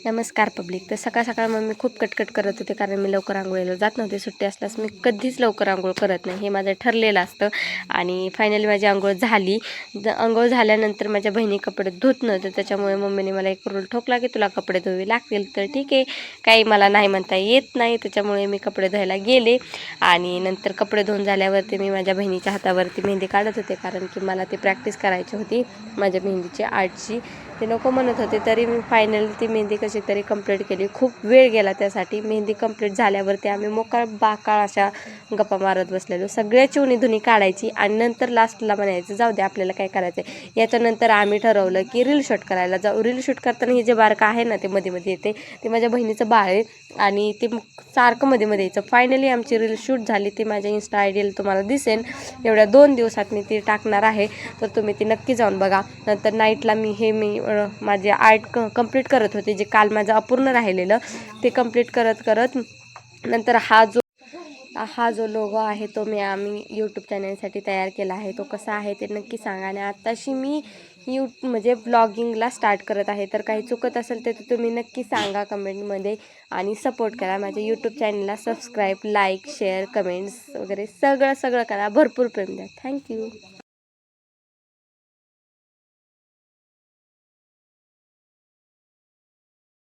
नमस्कार पब्लिक. तर सकाळ सकाळ मग मी खूप कटकट करत होते, कारण मी लवकर आंघोळीला जात नव्हते. सुट्टी असल्यास मी कधीच लवकर आंघोळ करत नाही, हे माझं ठरलेलं असतं. आणि फायनली माझी आंघोळ झाली. आंघोळ झाल्यानंतर माझ्या बहिणी कपडे धुत नव्हते, त्याच्यामुळे मम्मीने मला एक रूल ठोकला की तुला कपडे धुवे लागतील. तर ठीक आहे, काही मला नाही म्हणता येत नाही, त्याच्यामुळे मी कपडे धुवायला गेले. आणि नंतर कपडे धुवून झाल्यावरती मी माझ्या बहिणीच्या हातावरती मेहंदी काढत होते, कारण की मला ती प्रॅक्टिस करायची होती माझ्या मेहंदीची आर्टची. ते नको म्हणत होते, तरी मी फायनली ती मेहंदी कशी तरी कंप्लीट केली. खूप वेळ गेला त्यासाठी. मेहंदी कंप्लीट झाल्यावरती आम्ही मोकळ बाकाळ अशा गप्पा मारत बसलेलो. सगळ्याची उणीधुणी काढायची आणि नंतर लास्टला म्हणायचं जाऊ दे आपल्याला काय करायचं आहे. याच्यानंतर आम्ही ठरवलं की रील शूट करायला जाऊ. रील शूट करताना हे जे बारकं आहे ना, ते मध्ये मध्ये येते, ते माझ्या बहिणीचं बाळ आहे आणि ते सारखं मध्ये मध्ये यायचं. फायनली आमची रील शूट झाली. ती माझ्या इन्स्टा आयडीला तुम्हाला दिसेल. एवढ्या 2 दिवसात मी ती टाकणार आहे, तर तुम्ही ती नक्की जाऊन बघा. नंतर नाईटला मी माझे आर्ट कंप्लीट करत होते, जे काल माझं अपूर्ण राहिलेलं ते कंप्लीट करत करत नंतर हा जो लोगो आहे तो आम्ही यूट्यूब चॅनलसाठी तयार केला आहे. तो कसा आहे ते नक्की सांगा. आणि आत्ताशी मी म्हणजे ब्लॉगिंगला स्टार्ट करत आहे, तर काही चुकत असेल तर तुम्ही नक्की सांगा कमेंटमध्ये आणि सपोर्ट करा. माझ्या यूट्यूब चॅनलला सबस्क्राईब, लाईक, शेअर, कमेंट्स वगैरे सगळं करा. भरपूर प्रेम द्या. थँक्यू.